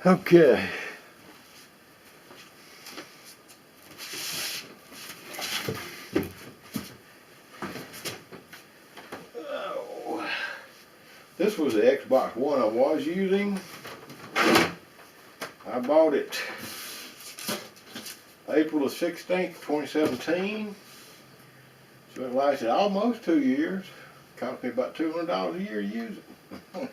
Okay. Oh. This was the Xbox One I was using. I bought it April the 16th, 2017. So it lasted almost 2 years. Cost me about $200 a year to use it.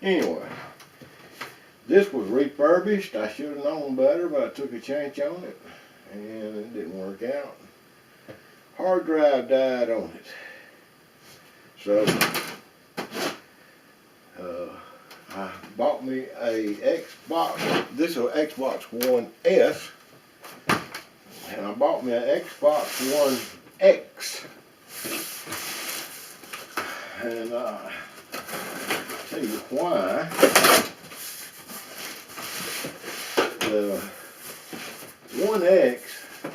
Anyway, this was refurbished. I should have known better, but I took a chance on it, and it didn't work out. Hard drive died on it. So, I bought me a Xbox. This is an Xbox One S, and I bought me an Xbox One X. And I'll tell you why. The One X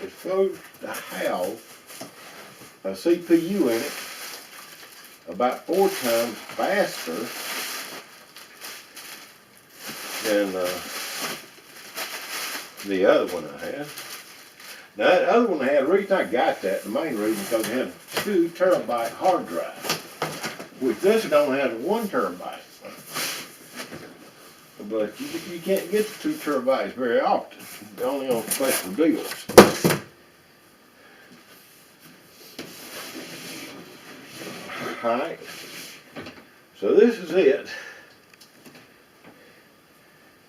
is supposed to have a CPU in it about 4 times faster than the other one I had. Now that other one I had, the reason I got that, the main reason, because it had a 2 terabyte hard drive, which this one only has 1 terabyte. But you can't get the 2 terabytes very often, only on special deals. Alright, so this is it.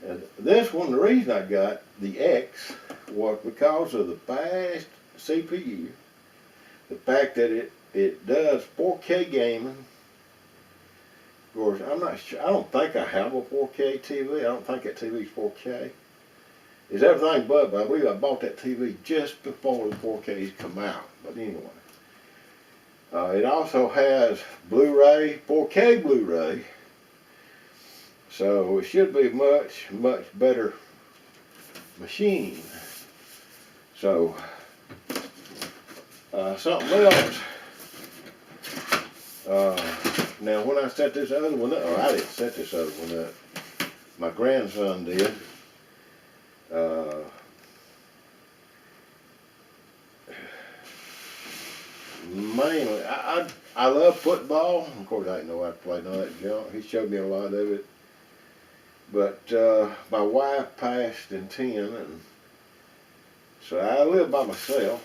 And this one, the reason I got the X was because of the fast CPU, the fact that it does 4K gaming. Of course, I'm not sure, I don't think I have a 4K TV. I don't think that TV's 4K. It's everything but I believe I bought that TV just before the 4Ks come out. But anyway. It also has Blu-ray, 4K Blu-ray. So it should be much better machine. So, something else. Now when I set this other one up, or I didn't set this other one up, my grandson did. Mainly, I love football. Of course, I didn't know I played none of that junk. He showed me a lot of it. But my wife passed in 10, and so I live by myself.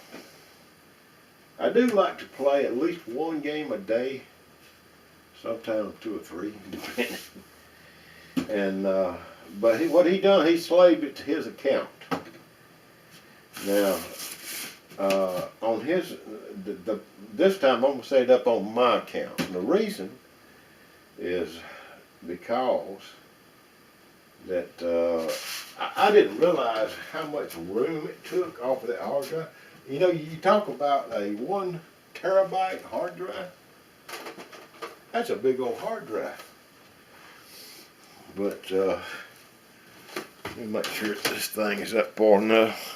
I do like to play at least 1 game a day, sometimes 2 or 3, depending. And but what he done, he slaved it to his account. Now, on his, this time I'm going to set it up on my account. And the reason is because that I didn't realize how much room it took off of that hard drive. You know, you talk about a 1 terabyte hard drive. That's a big old hard drive. But let me make sure this thing is up far enough.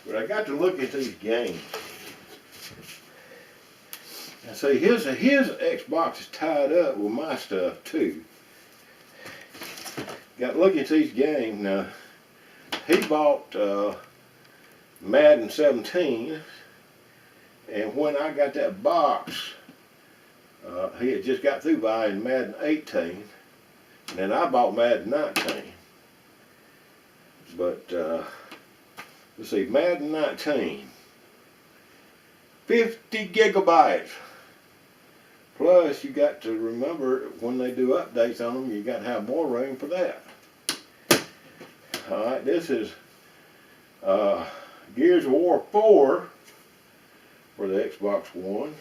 But I got to look at these games. And see, his Xbox is tied up with my stuff too. Got to look at these games. Now, he bought Madden 17, and when I got that box, he had just got through buying Madden 18, and then I bought Madden 19. But let's see, Madden 19, 50 gigabytes. Plus, you got to remember when they do updates on them, you got to have more room for that. All right, this is Gears of War 4 for the Xbox One.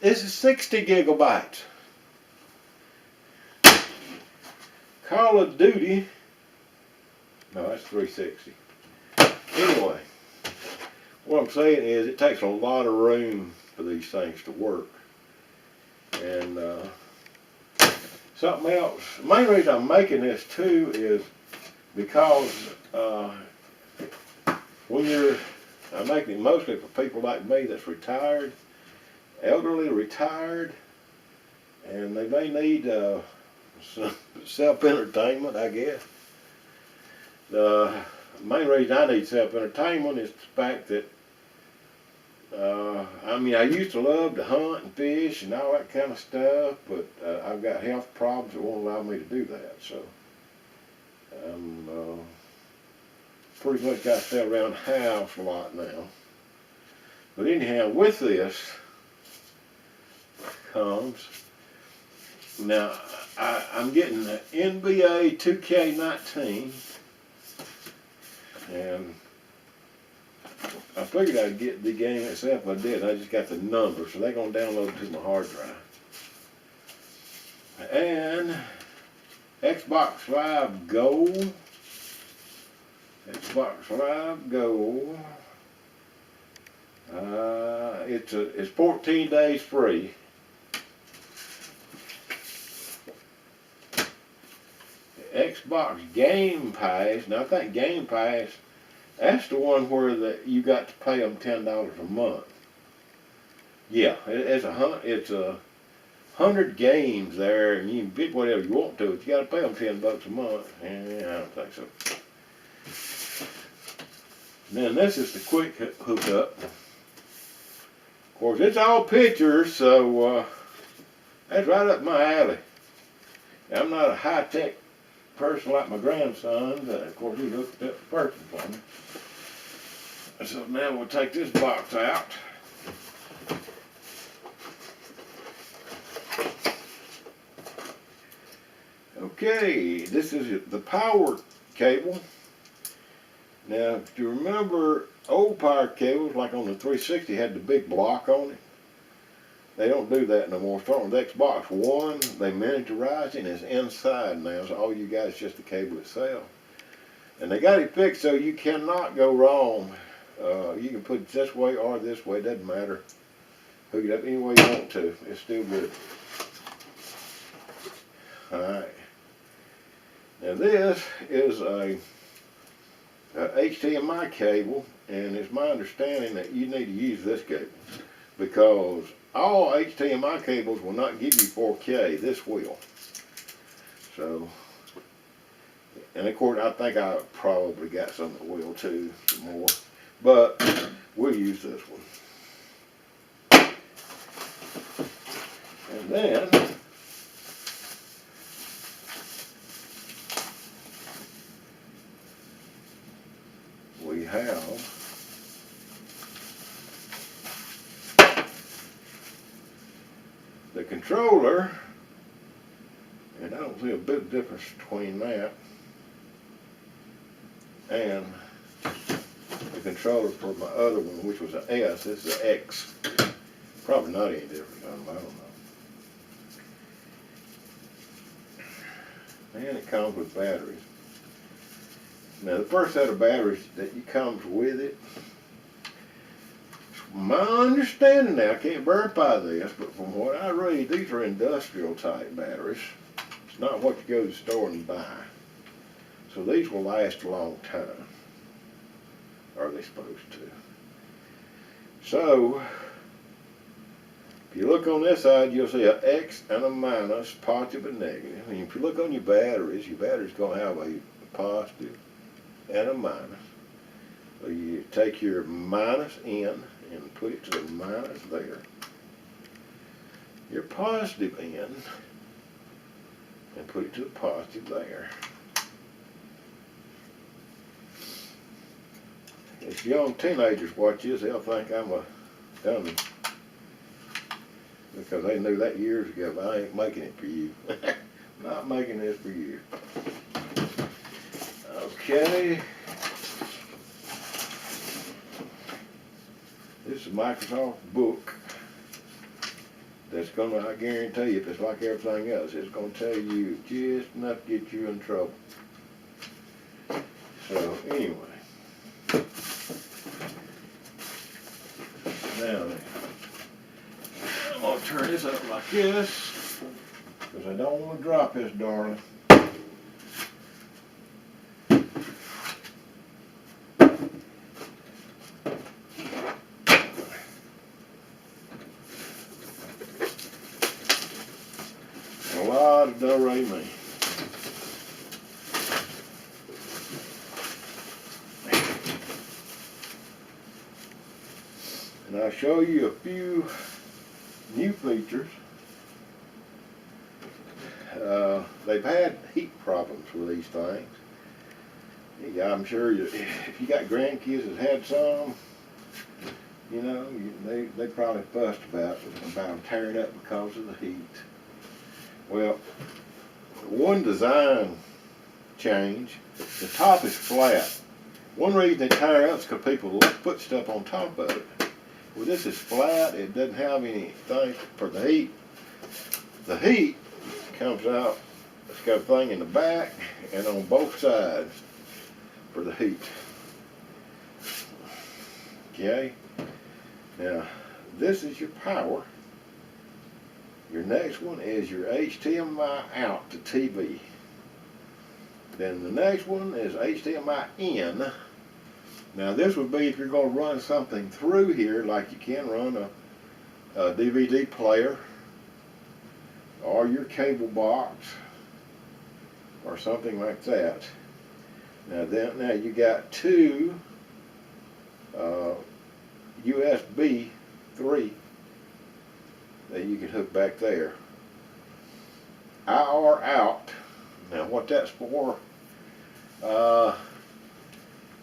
This is 60 gigabytes. Call of Duty. No, that's 360. Anyway, what I'm saying is it takes a lot of room for these things to work. And something else, the main reason I'm making this too is because when I'm making it mostly for people like me that's retired, elderly retired, and they may need some self-entertainment, I guess. The main reason I need self-entertainment is the fact that I mean, I used to love to hunt and fish and all that kind of stuff, but I've got health problems that won't allow me to do that. So I'm pretty much got to stay around the house a lot now. But anyhow, with this comes, now I'm getting the NBA 2K19, and I figured I'd get the game itself. I did. I just got the number, so they're going to download it to my hard drive. And Xbox Live Gold. Xbox Live Gold. It's 14 days free. Xbox Game Pass. Now I think Game Pass, that's the one where you got to pay them $10 a month. Yeah, it's 100 games there, and you can pick whatever you want to, but you got to pay them $10 a month. And I don't think so. And then this is the quick hookup. Of course, it's all pictures, so that's right up my alley. I'm not a high-tech person like my grandson, but of course he hooked up the person for me. So now we'll take this box out. Okay, this is the power cable. Now, if you remember, old power cables, like on the 360, had the big block on it. They don't do that no more. Starting with Xbox One, they miniaturized it, and it's inside now, so all you got is just the cable itself. And they got it fixed so you cannot go wrong. You can put it this way or this way, doesn't matter. Hook it up any way you want to. It's still good. Alright. Now this is a HDMI cable, and it's my understanding that you need to use this cable because all HDMI cables will not give you 4K. This will. So, and of course I think I probably got some that will too, some more. But we'll use this one. And then we have the controller, and I don't see a bit of difference between that and the controller for my other one, which was an S. This is an X. Probably not any different. I don't know. And it comes with batteries. Now the first set of batteries that comes with it, my understanding now, I can't verify this, but from what I read, these are industrial type batteries. It's not what you go to the store and buy. So these will last a long time. Or are they supposed to? So, if you look on this side, you'll see an X and a minus, positive and negative. And if you look on your battery's going to have a positive and a minus. So you take your minus in and put it to the minus there. Your positive in and put it to the positive there. If young teenagers watch this, they'll think I'm a dummy. Because they knew that years ago, but I ain't making it for you. Not making this for you. Okay. This is a Microsoft book that's gonna, I guarantee you, if it's like everything else, it's gonna tell you just enough to get you in trouble. So anyway. Now then, this, because I don't want to drop this, darling. A lot of do-re-mi. And I'll show you a few new features. They've had heat problems with these things. Yeah, I'm sure if you got grandkids that had some, you know, they probably fussed about them tearing up because of the heat. Well, one design change, the top is flat. One reason they tear up is because people put stuff on top of it. Well, this is flat. It doesn't have anything for the heat. The heat comes out. It's got a thing in the back and on both sides for the heat. Okay. Now, this is your power. Your next one is your HDMI out to TV. Then the next one is HDMI in. Now this would be if you're going to run something through here, like you can run a DVD player or your cable box or something like that. Now you got two USB 3 that you can hook back there. IR out. Now what that's for,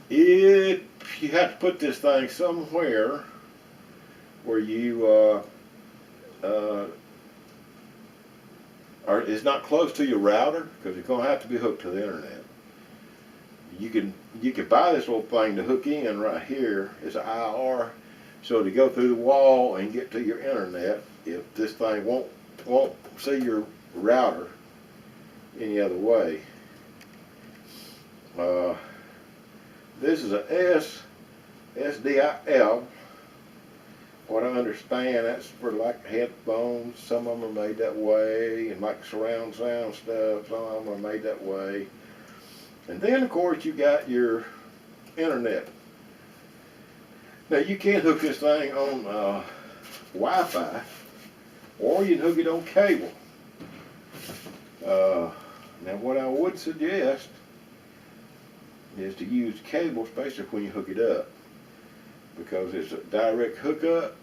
you have to put this thing somewhere where you it's not close to your router, because it's going to have to be hooked to the internet. You can buy this little thing to hook in right here. It's an IR, so to go through the wall and get to your internet if this thing won't see your router any other way. This is a SDIL. What I understand, that's for like headphones. Some of them are made that way, and like surround sound stuff, some of them are made that way. And then of course you got your internet. Now you can hook this thing on Wi-Fi, or you can hook it on cable. Now what I would suggest is to use cable, especially when you hook it up, because it's a direct hookup.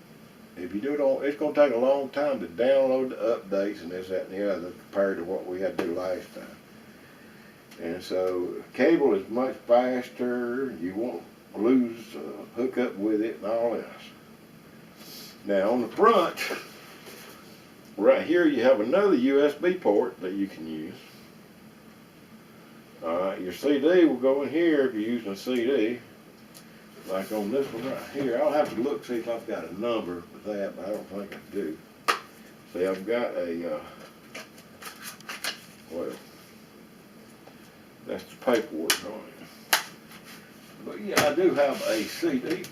If you do it on, it's going to take a long time to download the updates and this, that, and the other compared to what we had to do last time. And so cable is much faster. You won't lose hookup with it and all this. Now on the front, right here you have another USB port that you can use. Your CD will go in here if you're using a CD. Like on this one right here, I'll have to look, see if I've got a number for that, but I don't think I do. See, I've got a, well, that's the paperwork on it. But yeah, I do have a CD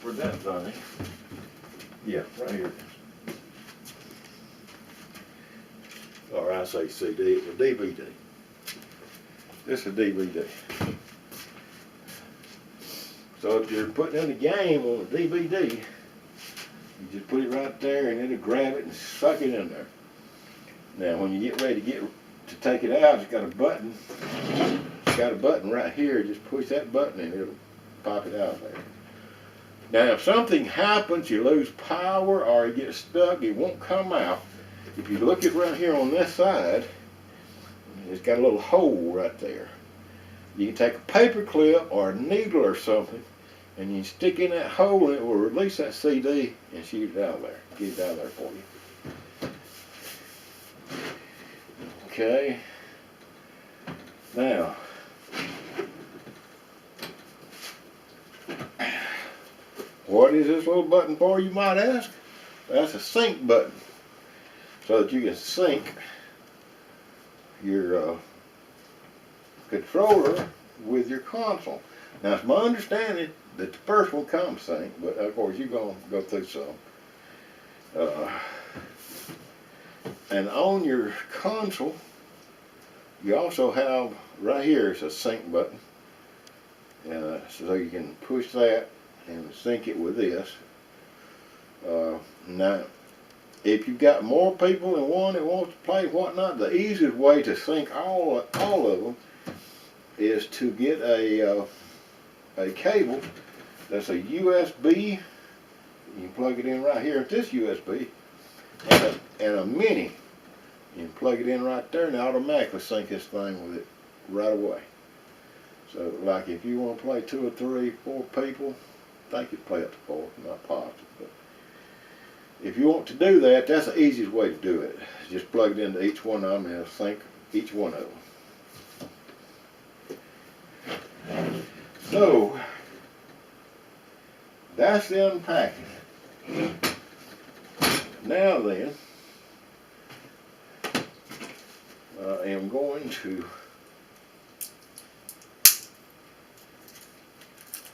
for that thing. Yeah, right here it is. Or I say CD, it's a DVD. This is a DVD. So if you're putting in a game on a DVD, you just put it right there and it'll grab it and suck it in there. Now when you get ready to take it out, it's got a button. It's got a button right here. Just push that button and it'll pop it out there. Now if something happens, you lose power or it gets stuck, it won't come out. If you look at right here on this side, it's got a little hole right there. You can take a paper clip or a needle or something and you stick in that hole and it will release that CD and shoot it out of there. Get it out of there for you. Okay. Now, what is this little button for, you might ask? That's a sync button, so that you can sync your controller with your console. Now it's my understanding that the first one comes sync, but of course you're going to go through some. And on your console, you also have, right here is a sync button. So you can push that and sync it with this. Now, if you've got more people than one that wants to play whatnot, the easiest way to sync all of them is to get a cable that's a USB. You can plug it in right here at this USB, and a mini. You can plug it in right there and automatically sync this thing with it right away. So, like if you want to play 2 or 3, 4 people, I think you play up to 4, not positive, but if you want to do that, that's the easiest way to do it. Just plug it into each one of them and it'll sync each one of them. So, that's the unpacking. Now then, I am going to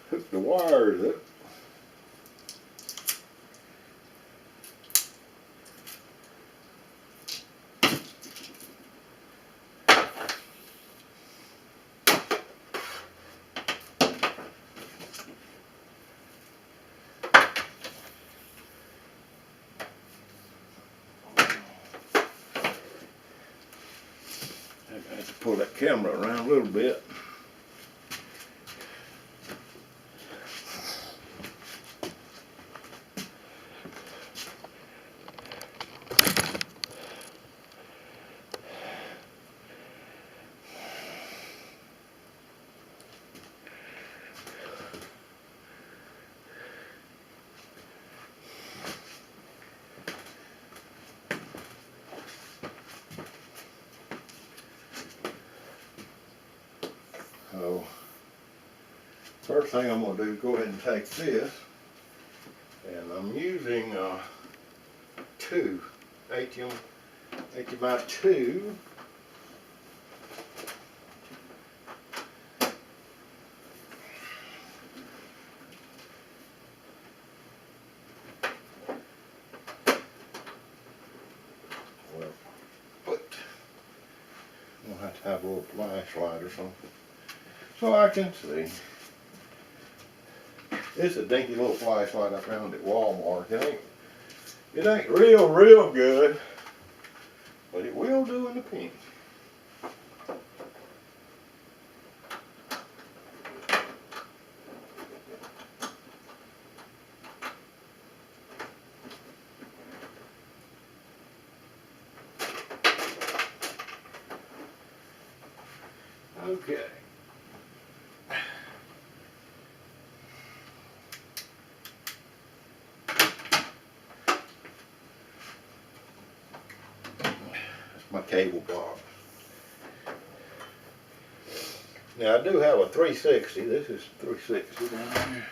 hook the wires up. I have to pull that camera around a little bit. So, first thing I'm going to do is go ahead and take this, and I'm using 2 HDMI 2. Well, I'll have to have a little flashlight or something so I can see. It's a dinky little flashlight I found at Walmart. It ain't real good, but it will do in the pinch. Okay. My cable box. Now I do have a 360. This is 360 down there.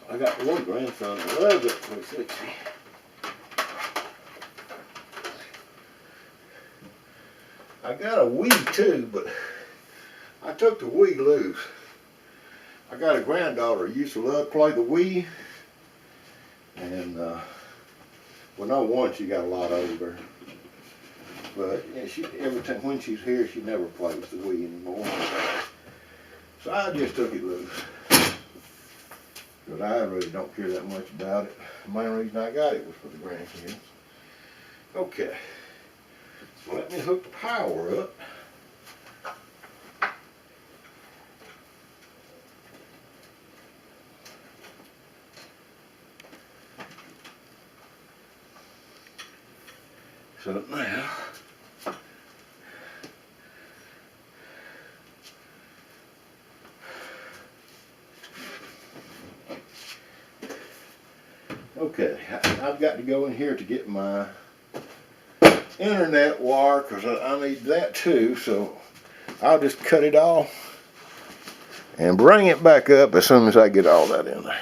I got one grandson that loves that 360. I got a Wii too, but I took the Wii loose. I got a granddaughter who used to love to play the Wii, and well, no one, she got a lot older. But yeah, every time when she's here, she never plays the Wii anymore. So I just took it loose. But I really don't care that much about it. The main reason I got it was for the grandkids. Okay. So let me hook the power up. So now, okay, I've got to go in here to get my internet wire because I need that too, so I'll just cut it off and bring it back up as soon as I get all that in there.